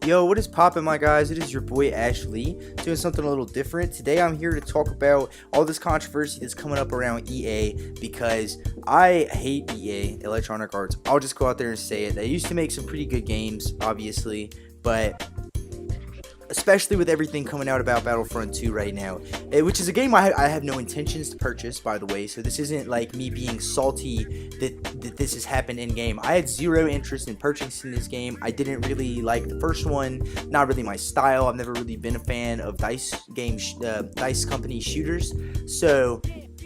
Yo, what is poppin', my guys? It is your boy Ashley, doing something a little different. Today I'm here to talk about all this controversy that's coming up around EA, because I hate EA, Electronic Arts. I'll just go out there and say it. They used to make some pretty good games, obviously, but especially with everything coming out about Battlefront 2 right now, which is a game I have no intentions to purchase, by the way, so this isn't like me being salty that this has happened in game. I had zero interest in purchasing this game. I didn't really like the first one, not really my style. I've never really been a fan of Dice Company shooters, so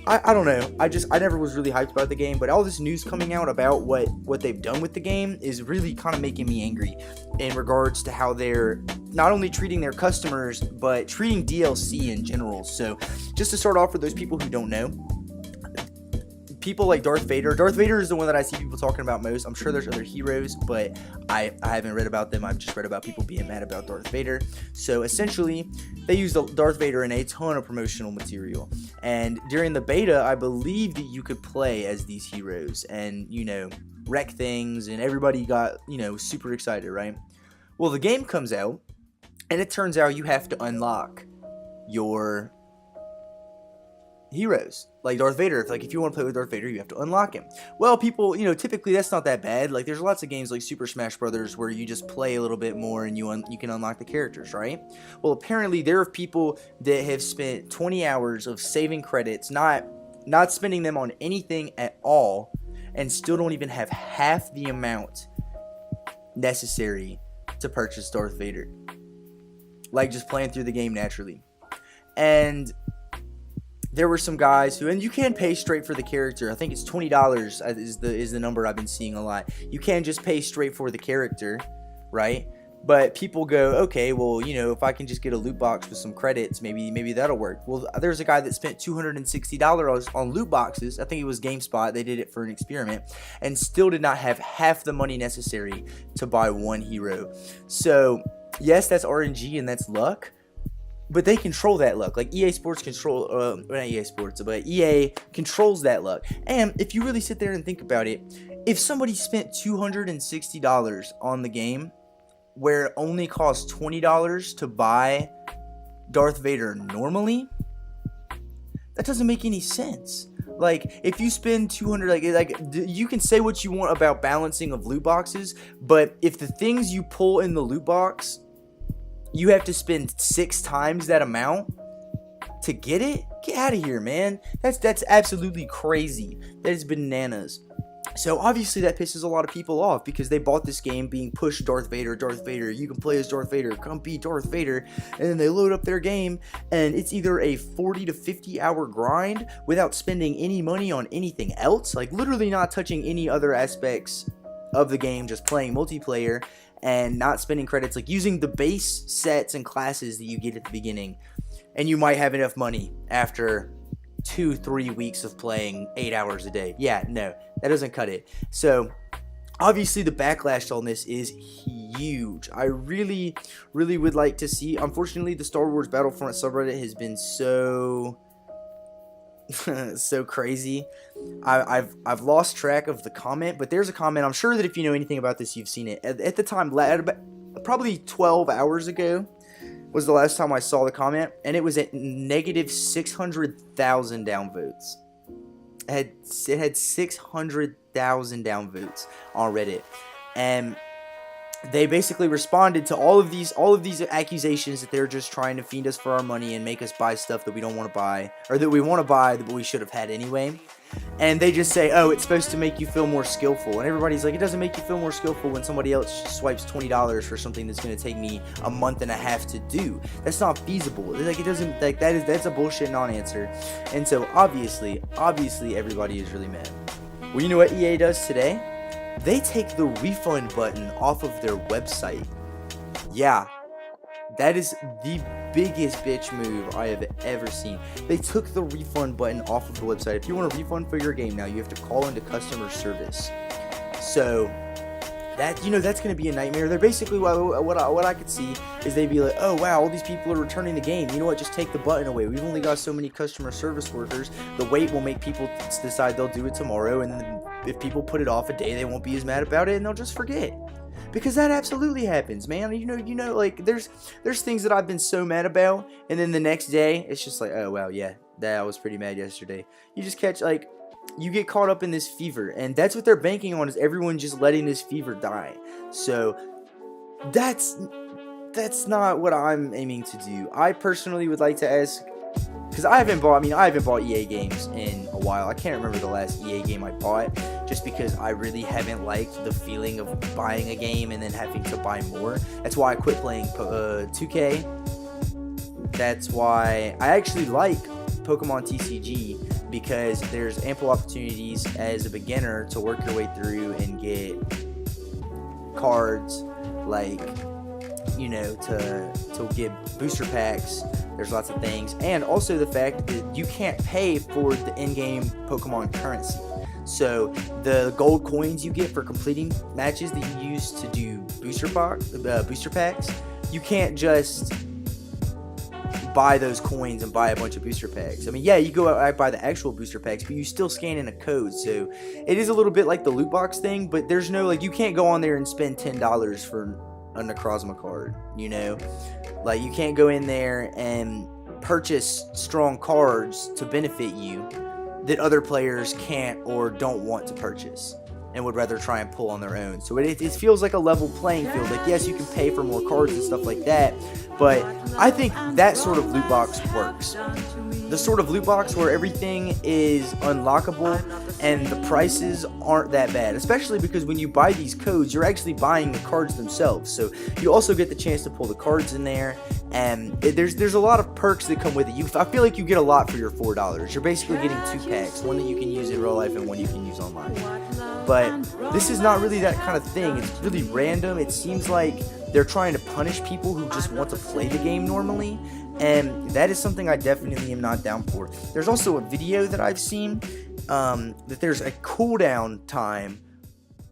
I don't know. I never was really hyped about the game, but all this news coming out about what they've done with the game is really kind of making me angry in regards to how they're not only treating their customers, but treating DLC in general. So just to start off, for those people who don't know, people like Darth Vader. Darth Vader is the one that I see people talking about most. I'm sure there's other heroes, but I haven't read about them. I've just read about people being mad about Darth Vader. So essentially, they used Darth Vader in a ton of promotional material. And during the beta, I believe that you could play as these heroes and, wreck things, and everybody got, super excited, right? Well, the game comes out, and it turns out you have to unlock your heroes, like Darth Vader. If you want to play with Darth Vader, you have to unlock him. Well, people, typically that's not that bad. Like, there's lots of games like Super Smash Brothers where you just play a little bit more and you can unlock the characters, right? Well, apparently there are people that have spent 20 hours of saving credits, not spending them on anything at all, and still don't even have half the amount necessary to purchase Darth Vader. Like, just playing through the game naturally. And there were some guys who, and you can pay straight for the character. I think it's $20 is the number I've been seeing a lot. You can just pay straight for the character, right? But people go, okay, well, if I can just get a loot box with some credits, maybe that'll work. Well, there's a guy that spent $260 on loot boxes. I think it was GameSpot. They did it for an experiment, and still did not have half the money necessary to buy one hero. So yes, that's RNG and that's luck, but they control that luck. Like, EA Sports not EA Sports, but EA controls that luck. And if you really sit there and think about it, if somebody spent $260 on the game, where it only costs $20 to buy Darth Vader normally, that doesn't make any sense. Like, if you spend $200, like you can say what you want about balancing of loot boxes, but if the things you pull in the loot box, you have to spend 6 times that amount to get it, get out of here, man. That's absolutely crazy. That is bananas. So obviously that pisses a lot of people off, because they bought this game being pushed Darth Vader, you can play as Darth Vader, come be Darth Vader, and then they load up their game, and it's either a 40 to 50 hour grind without spending any money on anything else, like literally not touching any other aspects of the game, just playing multiplayer and not spending credits, like using the base sets and classes that you get at the beginning, and you might have enough money after 2-3 weeks of playing 8 hours a day. Yeah, no, that doesn't cut it. So obviously the backlash on this is huge. I really would like to see, unfortunately, the Star Wars Battlefront subreddit has been so crazy. I've lost track of the comment, but there's a comment. I'm sure that if you know anything about this, you've seen it. At the time, probably 12 hours ago was the last time I saw the comment, and it was at negative 600,000 downvotes. It had 600,000 downvotes on Reddit, and they basically responded to all of these accusations that they're just trying to feed us for our money and make us buy stuff that we don't want to buy, or that we want to buy but we should have had anyway. And they just say, oh, it's supposed to make you feel more skillful. And everybody's like, it doesn't make you feel more skillful when somebody else swipes $20 for something that's going to take me a month and a half to do. That's not feasible. Like, it doesn't, like, that's a bullshit non-answer. And so obviously everybody is really mad. Well, you know what EA does today? They take the refund button off of their website. Yeah, that is the biggest bitch move I have ever seen. They took the refund button off of the website. If you want a refund for your game now, you have to call into customer service. So that, that's going to be a nightmare. They're basically, what I could see is they'd be like, oh wow, all these people are returning the game. You know what? Just take the button away. We've only got so many customer service workers. The wait will make people decide they'll do it tomorrow, and then if people put it off a day, they won't be as mad about it, and they'll just forget. Because that absolutely happens, man. Like there's things that I've been so mad about, and then the next day it's just like, oh wow, yeah, that I was pretty mad yesterday. You just catch, like, you get caught up in this fever, and that's what they're banking on, is everyone just letting this fever die. So that's not what I'm aiming to do. I personally would like to ask, because I haven't bought EA games in a while. I can't remember the last EA game I bought, just because I really haven't liked the feeling of buying a game and then having to buy more. That's why I quit playing 2K. That's why I actually like Pokemon TCG, because there's ample opportunities as a beginner to work your way through and get cards, like, to get booster packs. There's lots of things, and also the fact that you can't pay for the in-game Pokemon currency. So the gold coins you get for completing matches that you use to do booster packs, you can't just buy those coins and buy a bunch of booster packs. I mean, yeah, you go out and buy the actual booster packs, but you still scan in a code. So it is a little bit like the loot box thing, but there's no, like, you can't go on there and spend $10 for a Necrozma card, like, you can't go in there and purchase strong cards to benefit you that other players can't or don't want to purchase and would rather try and pull on their own. So it feels like a level playing field. Like, yes, you can pay for more cards and stuff like that, but I think that sort of loot box works. The sort of loot box where everything is unlockable and the prices aren't that bad, especially because when you buy these codes, you're actually buying the cards themselves. So you also get the chance to pull the cards in there, and there's a lot of perks that come with it. I feel like you get a lot for your $4. You're basically getting 2 packs, one that you can use in real life and one you can use online. But this is not really that kind of thing. It's really random. It seems like they're trying to punish people who just want to play the game normally, and that is something I definitely am not down for. There's also a video that I've seen that there's a cooldown time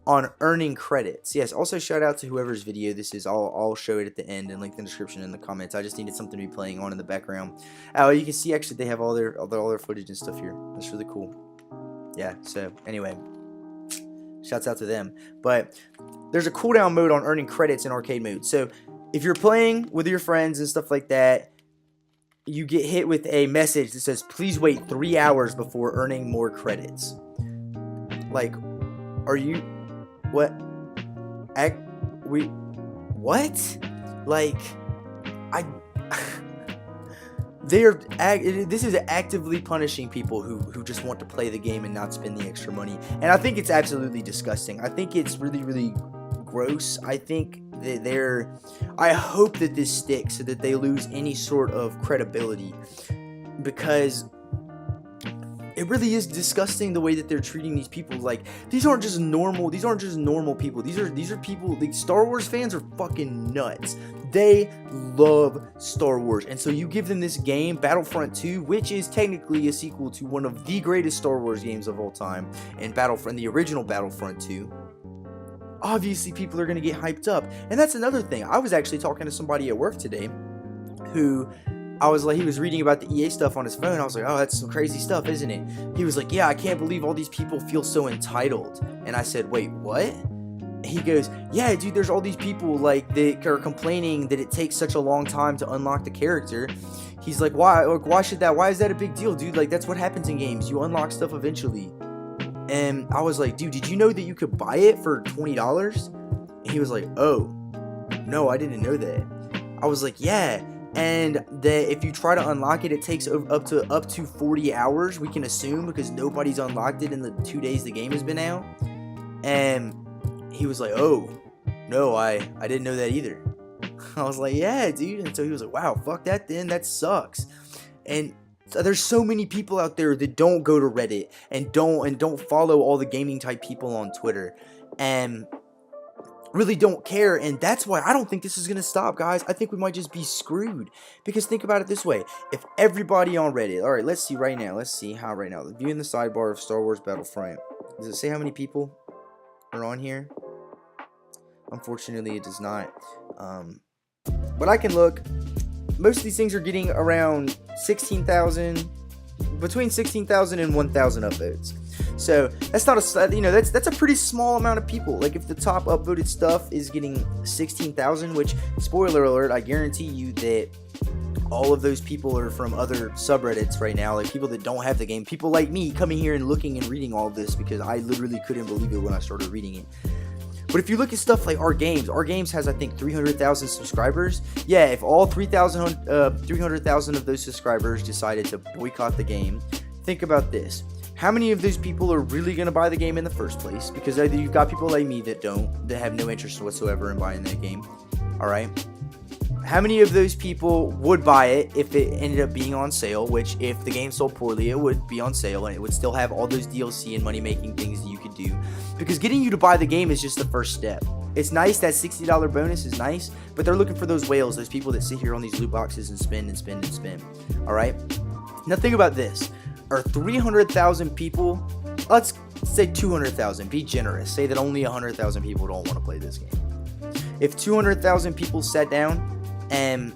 on earning credits. Yes, also shout out to whoever's video this is. I'll show it at the end and link the description in the comments. I just needed something to be playing on in the background. You can see actually they have all their footage and stuff here. That's really cool. Yeah, so anyway, shouts out to them. But there's a cooldown mode on earning credits in arcade mode. So if you're playing with your friends and stuff like that, you get hit with a message that says, please wait 3 hours before earning more credits. Like, are you, what? What? Like, this is actively punishing people who just want to play the game and not spend the extra money. And I think it's absolutely disgusting. I think it's really, really gross. I think that I hope that this sticks so that they lose any sort of credibility, because it really is disgusting the way that they're treating these people. Like, these aren't just normal people. These are people, like, Star Wars fans are fucking nuts. They love Star Wars, and so you give them this game, Battlefront 2, which is technically a sequel to one of the greatest Star Wars games of all time, and the original Battlefront 2. Obviously, people are going to get hyped up. And that's another thing. I was actually talking to somebody at work today who he was reading about the EA stuff on his phone. I was like, oh, that's some crazy stuff, isn't it? He was like, yeah, I can't believe all these people feel so entitled. And I said, wait, what? He goes, yeah, dude, there's all these people, like, that are complaining that it takes such a long time to unlock the character. He's like, why is that a big deal, dude? Like, that's what happens in games. You unlock stuff eventually. And I was like, dude, did you know that you could buy it for $20? And he was like, oh, no, I didn't know that. I was like, yeah. And that if you try to unlock it, it takes up to 40 hours, we can assume, because nobody's unlocked it in the 2 days the game has been out. And he was like, oh, no, I didn't know that either. I was like, yeah, dude. And so he was like, wow, fuck that then. That sucks. And there's so many people out there that don't go to Reddit and don't follow all the gaming type people on Twitter and really don't care, and that's why I don't think this is going to stop, guys. I think we might just be screwed, because think about it this way. If everybody on Reddit, alright, let's see right now, viewing the sidebar of Star Wars Battlefront, does it say how many people are on here? Unfortunately, it does not. But I can look. Most of these things are getting around 16,000, between 16,000 and 1,000 upvotes. So That's not a, you know, that's a pretty small amount of people. Like, if the top upvoted stuff is getting 16,000, which, spoiler alert, I guarantee you that all of those people are from other subreddits right now, like people that don't have the game, people like me coming here and looking and reading all of this because I literally couldn't believe it when I started reading it. But if you look at stuff like Our Games has, I think, 300,000 subscribers. Yeah, if all 300,000 of those subscribers decided to boycott the game, think about this. How many of those people are really going to buy the game in the first place? Because either you've got people like me that have no interest whatsoever in buying that game. Alright? How many of those people would buy it if it ended up being on sale? Which, if the game sold poorly, it would be on sale and it would still have all those DLC and money-making things that you could do. Because getting you to buy the game is just the first step. It's nice, that $60 bonus is nice, but they're looking for those whales, those people that sit here on these loot boxes and spend and spend and spend. Alright? Now think about this. Are 300,000 people, let's say 200,000, be generous, say that only 100,000 people don't want to play this game. If 200,000 people sat down and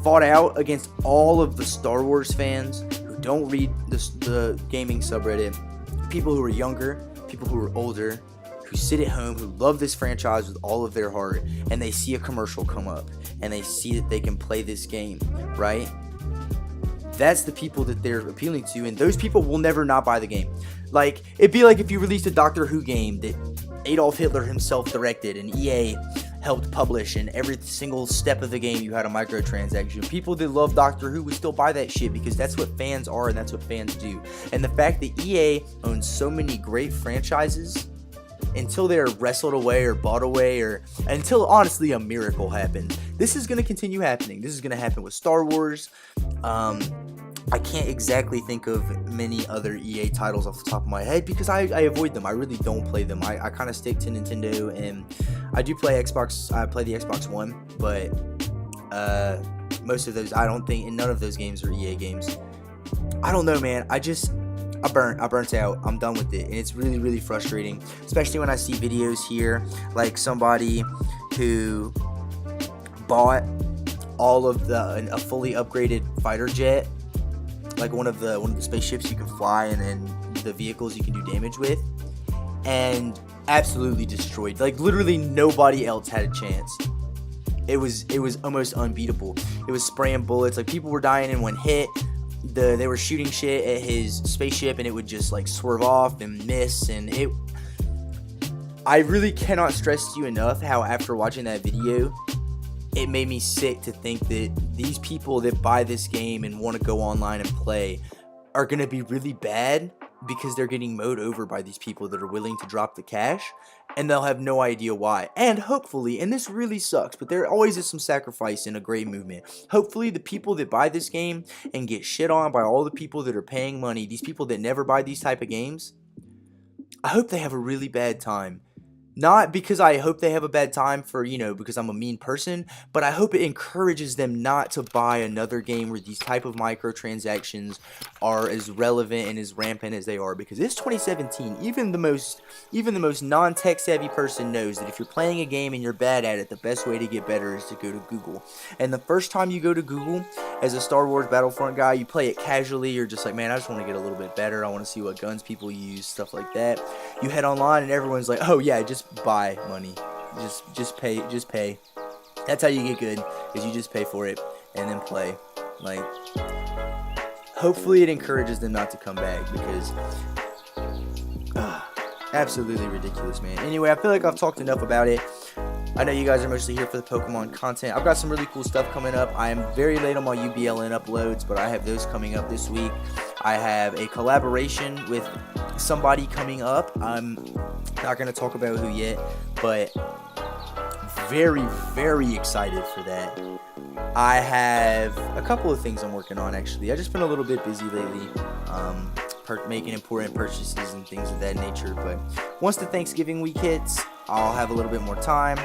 fought out against all of the Star Wars fans who don't read the gaming subreddit, people who are younger, people who are older, who sit at home, who love this franchise with all of their heart, and they see a commercial come up, and they see that they can play this game, right? That's the people that they're appealing to, and those people will never not buy the game. Like, it'd be like if you released a Doctor Who game that Adolf Hitler himself directed, and EA helped publish, and every single step of the game you had a microtransaction. People that love Doctor Who would still buy that shit because that's what fans are and that's what fans do. And the fact that EA owns so many great franchises, until they're wrestled away or bought away, or until honestly a miracle happens, this is going to continue happening. This is going to happen with Star Wars. I can't exactly think of many other EA titles off the top of my head because I avoid them. I really don't play them. I kind of stick to Nintendo, and I do play Xbox. I play the Xbox One, but most of those, I don't think, and none of those games are EA games. I don't know, man. I burnt out. I'm done with it, and it's really, really frustrating, especially when I see videos here like somebody who bought all of a fully upgraded fighter jet, like one of the spaceships you can fly and the vehicles you can do damage with, and absolutely destroyed. Like, literally nobody else had a chance. It was almost unbeatable. It was spraying bullets. Like, people were dying in one hit. They were shooting shit at his spaceship, and it would just like swerve off and miss. And I really cannot stress to you enough how, after watching that video, it made me sick to think that these people that buy this game and want to go online and play are going to be really bad because they're getting mowed over by these people that are willing to drop the cash, and they'll have no idea why. And hopefully, and this really sucks, but there always is some sacrifice in a great movement. Hopefully, the people that buy this game and get shit on by all the people that are paying money, these people that never buy these type of games, I hope they have a really bad time. Not because I hope they have a bad time for, because I'm a mean person, but I hope it encourages them not to buy another game where these type of microtransactions are as relevant and as rampant as they are, because it's 2017. Even the most non-tech savvy person knows that if you're playing a game and you're bad at it, the best way to get better is to go to Google. And the first time you go to Google as a Star Wars Battlefront guy, you play it casually. You're just like, man, I just want to get a little bit better. I want to see what guns people use, stuff like that. You head online and everyone's like, oh yeah, just buy money, just pay. That's how you get good, is you just pay for it and then play. Like, hopefully it encourages them not to come back, because absolutely ridiculous, man. Anyway, I feel like I've talked enough about it. I know you guys are mostly here for the Pokemon content. I've got some really cool stuff coming up. I am very late on my UBLN uploads, but I have those coming up this week. I have a collaboration with somebody coming up. I'm not going to talk about who yet, but very, very excited for that. I have a couple of things I'm working on, actually. I've just been a little bit busy lately, making important purchases and things of that nature. But once the Thanksgiving week hits, I'll have a little bit more time.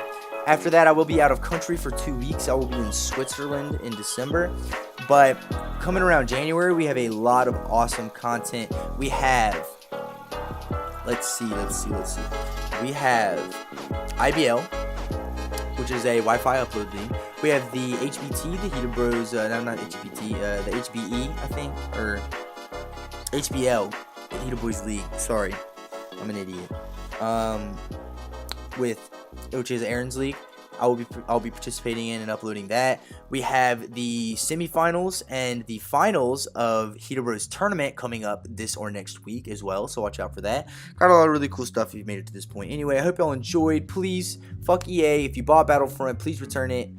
After that, I will be out of country for 2 weeks. I will be in Switzerland in December. But coming around January, we have a lot of awesome content. We have, let's see. We have IBL, which is a Wi-Fi upload thing. We have the HBT, the Heater Bros, not HBT, the HBE, I think, or HBL, the Hito Boys League. Sorry, I'm an idiot. Which is Aaron's league. I'll be participating in and uploading that. We have the semifinals and the finals of Hito Bros tournament coming up this or next week as well, so watch out for that. Got a lot of really cool stuff if you've made it to this point. Anyway, I hope y'all enjoyed. Please, fuck EA. If you bought Battlefront, please return it.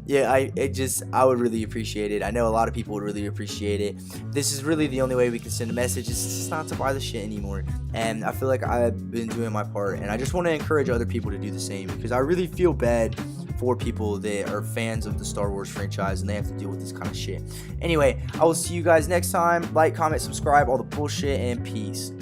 Yeah, I would really appreciate it. I know a lot of people would really appreciate it. This is really the only way we can send a message. It's just not to buy the shit anymore. And I feel like I've been doing my part, and I just want to encourage other people to do the same, because I really feel bad for people that are fans of the Star Wars franchise and they have to deal with this kind of shit. Anyway, I will see you guys next time. Like, comment, subscribe, all the bullshit, and peace.